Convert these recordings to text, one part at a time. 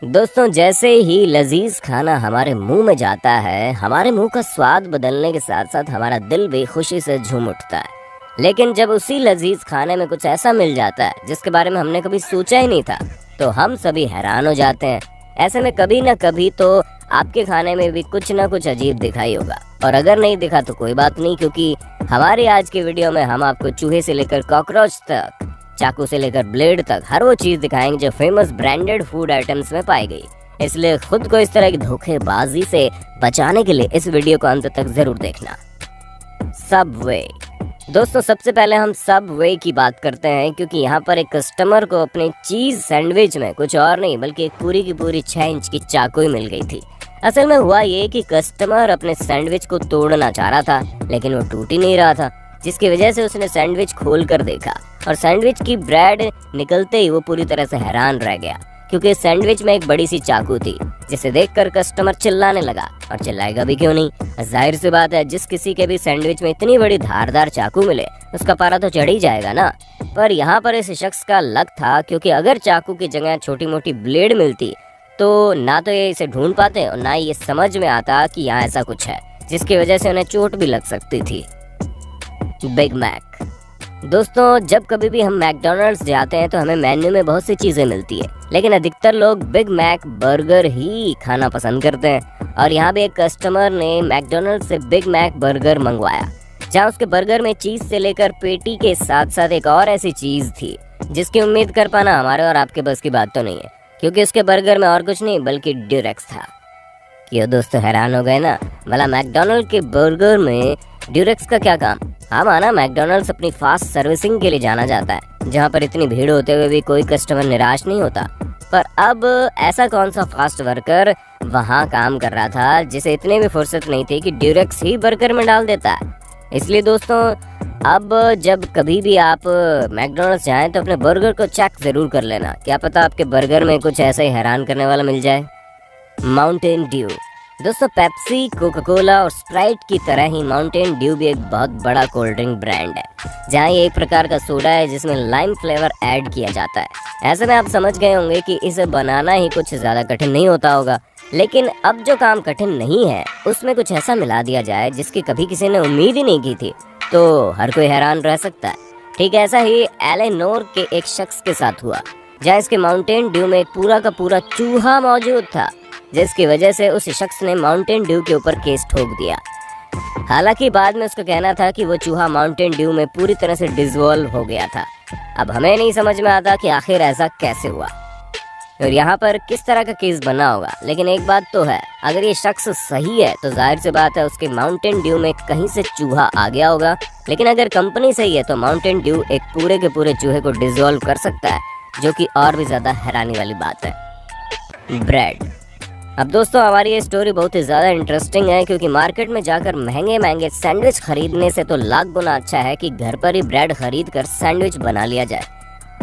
दोस्तों, जैसे ही लजीज खाना हमारे मुंह में जाता है, हमारे मुंह का स्वाद बदलने के साथ साथ हमारा दिल भी खुशी से झूम उठता है। लेकिन जब उसी लजीज खाने में कुछ ऐसा मिल जाता है जिसके बारे में हमने कभी सोचा ही नहीं था, तो हम सभी हैरान हो जाते हैं। ऐसे में कभी ना कभी तो आपके खाने में भी कुछ ना कुछ अजीब दिखाई होगा, और अगर नहीं दिखा तो कोई बात नहीं, क्योंकि हमारी आज की वीडियो में हम आपको चूहे से लेकर कॉकरोच तक, चाकू से लेकर ब्लेड तक हर वो चीज दिखाएंगे जो फेमस ब्रांडेड फूड आइटम्स में पाई गई। इसलिए खुद को इस तरह की धोखेबाजी से बचाने के लिए इस वीडियो को अंत तक जरूर देखना। सबवे। दोस्तों, सबसे पहले हम सबवे की बात करते हैं, क्योंकि यहाँ पर एक कस्टमर को अपने चीज सैंडविच में कुछ और नहीं बल्कि एक पूरी की पूरी 6 इंच की चाकू ही मिल गई थी। असल में हुआ ये कि कस्टमर अपने सैंडविच को तोड़ना चाह रहा था, लेकिन वो टूट ही नहीं रहा था, जिसकी वजह से उसने सैंडविच खोल कर देखा और सैंडविच की ब्रेड निकलते ही वो पूरी तरह से हैरान रह गया, क्योंकि सैंडविच में एक बड़ी सी चाकू थी, जिसे देखकर कस्टमर चिल्लाने लगा। और चिल्लाएगा भी क्यों नहीं, जाहिर सी बात है, जिस किसी के भी सैंडविच में इतनी बड़ी धारदार चाकू मिले उसका पारा तो चढ़ ही जाएगा ना। पर यहाँ पर इस शख्स का लक था, क्योंकि अगर चाकू की जगह छोटी मोटी ब्लेड मिलती तो ना तो ये इसे ढूंढ पाते और ना ही ये समझ में आता कि यहाँ ऐसा कुछ है, जिसकी वजह से उन्हें चोट भी लग सकती थी। Big Mac. दोस्तों, जब कभी भी हम मैकडॉनल्ड्स जाते हैं तो हमें मेन्यू में बहुत सी चीजें मिलती है, लेकिन अधिकतर लोग बिग मैक बर्गर ही खाना पसंद करते हैं। और यहाँ भी एक कस्टमर ने मैकडॉनल्ड्स से बिग मैक बर्गर मंगवाया, जहाँ उसके बर्गर में चीज से लेकर पेटी के साथ साथ एक और ऐसी चीज थी जिसकी उम्मीद कर पाना हमारे और आपके बस की बात तो नहीं है, क्योंकि उसके बर्गर में और कुछ नहीं बल्कि ड्यूरेक्स था। क्यों दोस्तों, हैरान हो गए ना? भला मैकडॉनल्ड के बर्गर में ड्यूरेक्स का क्या काम? हाँ माना, मैकडॉनल्ड्स अपनी फास्ट सर्विसिंग के लिए जाना जाता है, जहाँ पर इतनी भीड़ होते हुए भी कोई कस्टमर निराश नहीं होता। पर अब ऐसा कौन सा फास्ट वर्कर वहाँ काम कर रहा था जिसे इतने भी फुर्सत नहीं थी कि ड्यूरेक्स ही बर्गर में डाल देता है। इसलिए दोस्तों, अब जब कभी भी आप मैकडॉनल्ड्स जाएं तो अपने बर्गर को चेक जरूर कर लेना, क्या पता आपके बर्गर में कुछ ऐसा ही हैरान करने वाला मिल जाए। Mountain Dew. दोस्तों, पेप्सी, कोका कोला और स्प्राइट की तरह ही माउंटेन ड्यू भी एक बहुत बड़ा कोल्ड ड्रिंक ब्रांड है, जहाँ ये एक प्रकार का सोडा है जिसमें लाइम फ्लेवर ऐड किया जाता है। ऐसे में आप समझ गए होंगे कि इसे बनाना ही कुछ ज्यादा कठिन नहीं होता होगा, लेकिन अब जो काम कठिन नहीं है उसमें कुछ ऐसा मिला दिया जाए जिसकी कभी किसी ने उम्मीद ही नहीं की थी, तो हर कोई हैरान रह सकता है। ठीक ऐसा ही एलेनोर के एक शख्स के साथ हुआ, जहाँ इसके माउंटेन ड्यू में एक पूरा का पूरा चूहा मौजूद था, जिसकी वजह से उस शख्स ने माउंटेन ड्यू के ऊपर केस ठोक दिया। हालांकि बाद में उसका कहना था कि वो चूहा माउंटेन ड्यू में पूरी तरह से डिसॉल्व हो गया था। अब हमें नहीं समझ में आता कि आखिर ऐसा कैसे हुआ और यहाँ पर किस तरह का केस बना होगा, लेकिन एक बात तो है, अगर ये शख्स सही है तो जाहिर सी बात है उसके माउंटेन ड्यू में कहीं से चूहा आ गया होगा। लेकिन अगर कंपनी सही है तो माउंटेन ड्यू एक पूरे के पूरे चूहे को डिसॉल्व कर सकता है, जो कि और भी ज्यादा हैरानी वाली बात है। ब्रेड। अब दोस्तों, हमारी ये स्टोरी बहुत ही ज़्यादा इंटरेस्टिंग है, क्योंकि मार्केट में जाकर महंगे महंगे सैंडविच खरीदने से तो लाख गुना अच्छा है कि घर पर ही ब्रेड खरीद कर सैंडविच बना लिया जाए।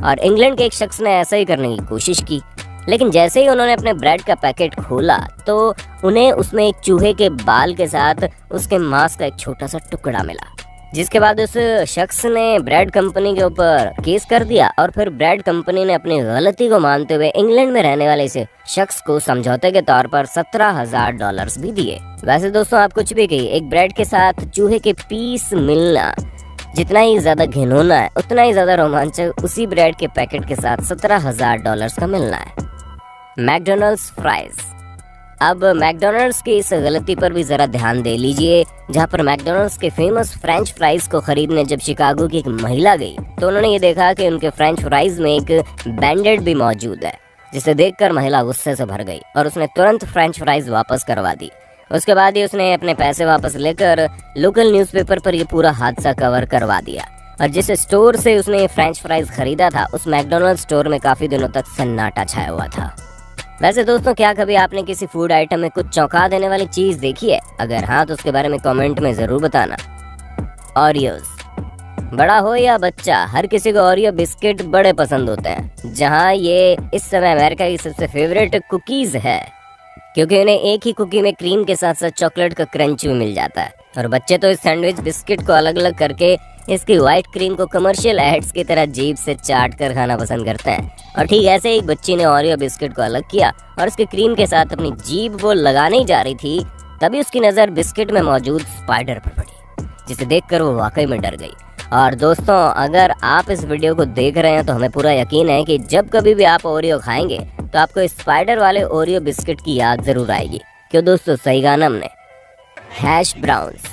और इंग्लैंड के एक शख्स ने ऐसा ही करने की कोशिश की, लेकिन जैसे ही उन्होंने अपने ब्रेड का पैकेट खोला तो उन्हें उसमें एक चूहे के बाल के साथ उसके मांस का एक छोटा सा टुकड़ा मिला, जिसके बाद उस शख्स ने ब्रेड कंपनी के ऊपर केस कर दिया। और फिर ब्रेड कंपनी ने अपनी गलती को मानते हुए इंग्लैंड में रहने वाले इस शख्स को समझौते के तौर पर $17,000 भी दिए। वैसे दोस्तों, आप कुछ भी कहिए, एक ब्रेड के साथ चूहे के पीस मिलना जितना ही ज्यादा घिनौना है, उतना ही ज्यादा रोमांचक उसी ब्रेड के पैकेट के साथ $17,000 का मिलना है। McDonald's fries. अब मैकडॉनल्ड्स की इस गलती पर भी जरा ध्यान दे लीजिए, जहाँ पर मैकडॉनल्ड्स के फेमस फ्रेंच फ्राइज को खरीदने जब शिकागो की एक महिला गई तो उन्होंने ये देखा कि उनके फ्रेंच फ्राइज में एक बैंडेड भी मौजूद है, जिसे देखकर महिला गुस्से से भर गई और उसने तुरंत फ्रेंच फ्राइज वापस करवा दी। उसके बाद ही उसने अपने पैसे वापस लेकर लोकल न्यूज़पेपर पर ये पूरा हादसा कवर करवा दिया। और जिस स्टोर से उसने ये फ्रेंच फ्राइज खरीदा था, उस मैकडॉनल्ड्स स्टोर में काफी दिनों तक सन्नाटा छाया हुआ था। वैसे दोस्तों, क्या कभी आपने किसी फूड आइटम में कुछ चौंका देने वाली चीज देखी है? अगर हाँ तो उसके बारे में कमेंट में जरूर बताना। ओरियोज। बड़ा हो या बच्चा, हर किसी को ओरियो बिस्किट बड़े पसंद होते हैं, जहाँ ये इस समय अमेरिका की सबसे फेवरेट कुकीज है, क्योंकि उन्हें एक ही कुकी में क्रीम के साथ साथ चॉकलेट का क्रंच भी मिल जाता है। और बच्चे तो इस सैंडविच बिस्किट को अलग अलग करके इसकी व्हाइट क्रीम को कमर्शियल एड्स की तरह जीभ से चाट कर खाना पसंद करते हैं। और ठीक ऐसे ही एक बच्ची ने ओरियो बिस्किट को अलग किया और उसके क्रीम के साथ अपनी जीभ वो लगाने ही जा रही थी, तभी उसकी नज़र बिस्किट में मौजूद स्पाइडर पर पड़ी, जिसे देखकर वो वाकई में डर गई। और दोस्तों, अगर आप इस वीडियो को देख रहे हैं तो हमें पूरा यकीन है कि जब कभी भी आप ओरियो खाएंगे तो आपको इस स्पाइडर वाले ओरियो बिस्किट की याद जरूर आएगी। क्यों दोस्तों, सही कहा ना हमने। Hash browns.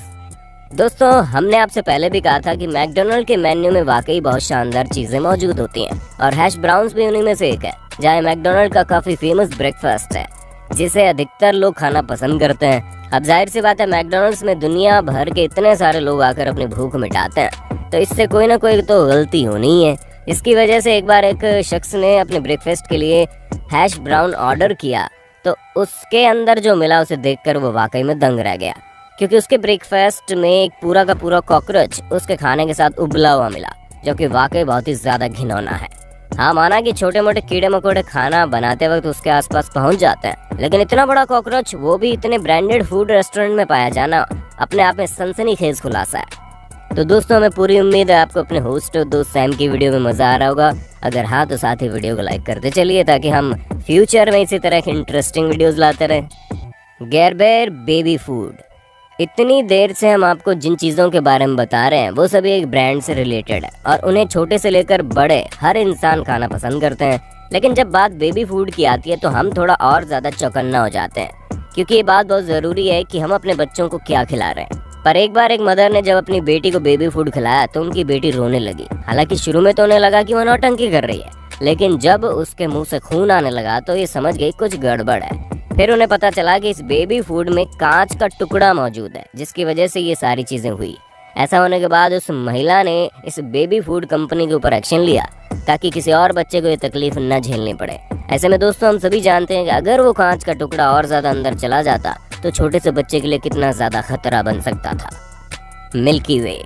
दोस्तों, हमने आपसे पहले भी कहा था कि मैकडोनल्ड के मेन्यू में वाकई बहुत शानदार चीजें मौजूद होती हैं और हैश ब्राउन्स भी उन्हीं में से एक है, जहाँ मैकडोनल्ड का काफी फेमस ब्रेकफास्ट है जिसे अधिकतर लोग खाना पसंद करते हैं। अब जाहिर सी बात है, मैकडोनल्ड्स में दुनिया भर के इतने सारे लोग आकर अपनी भूख मिटाते हैं, तो इससे कोई ना कोई तो गलती होनी ही है। इसकी वजह से एक बार एक शख्स ने अपने ब्रेकफास्ट के लिए हैश ब्राउन ऑर्डर किया, तो उसके अंदर जो मिला उसे देखकर वो वाकई में दंग रह गया, क्योंकि उसके ब्रेकफास्ट में एक पूरा का पूरा कॉकरोच उसके खाने के साथ उबला हुआ मिला, जो कि वाकई बहुत ही ज्यादा घिनौना है। हाँ, माना कि छोटे मोटे कीड़े मकोड़े खाना बनाते वक्त उसके आसपास पहुंच जाते हैं, लेकिन इतना बड़ा कॉकरोच, वो भी इतने ब्रांडेड फूड रेस्टोरेंट में पाया जाना अपने आप में सनसनीखेज खुलासा है। तो दोस्तों, हमें पूरी उम्मीद है आपको अपने होस्ट और दोस्त सैम की वीडियो में मजा आ रहा होगा। अगर हाँ, तो साथ ही वीडियो को लाइक करते चलिए ताकि हम फ्यूचर में इसी तरह की इंटरेस्टिंग वीडियोस लाते रहें। गेरबेर बेबी फूड। इतनी देर से हम आपको जिन चीज़ों के बारे में बता रहे हैं वो सभी एक ब्रांड से रिलेटेड है और उन्हें छोटे से लेकर बड़े हर इंसान खाना पसंद करते हैं। लेकिन जब बात बेबी फूड की आती है तो हम थोड़ा और ज़्यादा चौकन्ना हो जाते हैं, क्योंकि ये बात बहुत ज़रूरी है कि हम अपने बच्चों को क्या खिला रहे हैं। पर एक बार एक मदर ने जब अपनी बेटी को बेबी फूड खिलाया तो उनकी बेटी रोने लगी। हालांकि शुरू में तो उन्हें लगा कि वो नौटंकी कर रही है, लेकिन जब उसके मुंह से खून आने लगा तो ये समझ गई कुछ गड़बड़ है। फिर उन्हें पता चला कि इस बेबी फूड में कांच का टुकड़ा मौजूद है, जिसकी वजह से ये सारी चीजें हुई। ऐसा होने के बाद उस महिला ने इस बेबी फूड कंपनी के ऊपर एक्शन लिया ताकि किसी और बच्चे को ये तकलीफ न झेलनी पड़े। ऐसे में दोस्तों, हम सभी जानते हैं कि अगर वो कांच का टुकड़ा और ज्यादा अंदर चला जाता तो छोटे से बच्चे के लिए कितना ज्यादा खतरा बन सकता था। मिल्की वे।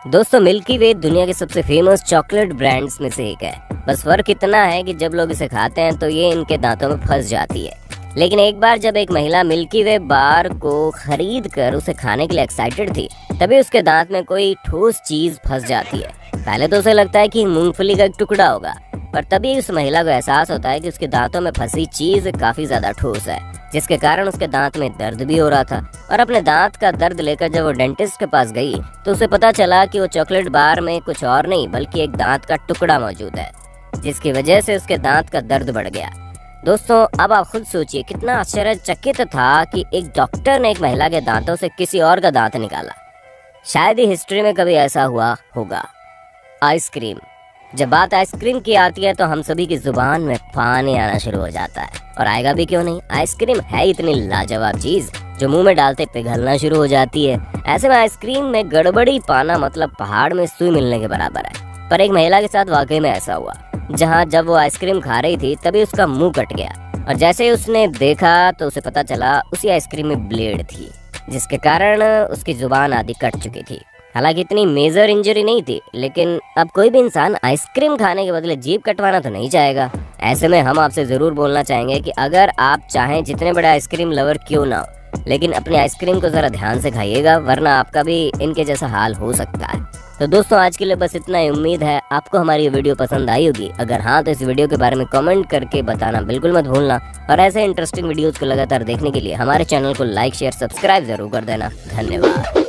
दोस्तों, मिल्की वे दुनिया के सबसे फेमस चॉकलेट ब्रांड्स में से एक है। बस फर्क इतना है कि जब लोग इसे खाते हैं तो ये इनके दांतों में फंस जाती है। लेकिन एक बार जब एक महिला मिल्की वे बार को खरीद कर उसे खाने के लिए एक्साइटेड थी, तभी उसके दांत में कोई ठोस चीज फंस जाती है। पहले तो उसे लगता है कि मूंगफली का एक टुकड़ा होगा, पर तभी उस महिला को एहसास होता है कि उसके दांतों में फंसी चीज काफी ज्यादा ठोस है, जिसके कारण उसके दांत में दर्द भी हो रहा था। और अपने दांत का दर्द लेकर जब वो डेंटिस्ट के पास गई तो उसे पता चला कि वो चॉकलेट बार में कुछ और नहीं बल्कि एक दांत का टुकड़ा मौजूद है, जिसकी वजह से उसके दांत का दर्द बढ़ गया। दोस्तों, अब आप खुद सोचिए कितना आश्चर्यचकित था कि एक डॉक्टर ने एक महिला के दांतों से किसी और का दांत निकाला। शायद ही हिस्ट्री में कभी ऐसा हुआ होगा। आइसक्रीम। जब बात आइसक्रीम की आती है तो हम सभी की जुबान में पानी आना शुरू हो जाता है, और आएगा भी क्यों नहीं। आइसक्रीम है इतनी लाजवाब चीज जो मुंह में डालते पिघलना शुरू हो जाती है। ऐसे में आइसक्रीम में गड़बड़ी पाना मतलब पहाड़ में सुई मिलने के बराबर है। पर एक महिला के साथ वाकई में ऐसा हुआ, जहाँ जब वो आइसक्रीम खा रही थी तभी उसका मुंह कट गया, और जैसे ही उसने देखा तो उसे पता चला उसी आइसक्रीम में ब्लेड थी, जिसके कारण उसकी जुबान आदि कट चुकी थी। हालांकि इतनी मेजर इंजरी नहीं थी, लेकिन अब कोई भी इंसान आइसक्रीम खाने के बदले जीभ कटवाना तो नहीं चाहेगा। ऐसे में हम आपसे जरूर बोलना चाहेंगे कि अगर आप चाहें जितने बड़े आइसक्रीम लवर क्यों ना हो, लेकिन अपनी आइसक्रीम को जरा ध्यान से खाइएगा, वरना आपका भी इनके जैसा हाल हो सकता है। तो दोस्तों, आज के लिए बस इतना ही। उम्मीद है आपको हमारी ये वीडियो पसंद आई होगी। अगर हाँ, तो इस वीडियो के बारे में कमेंट करके बताना बिल्कुल मत भूलना, और ऐसे इंटरेस्टिंग वीडियोस को लगातार देखने के लिए हमारे चैनल को लाइक शेयर सब्सक्राइब जरूर कर देना। धन्यवाद।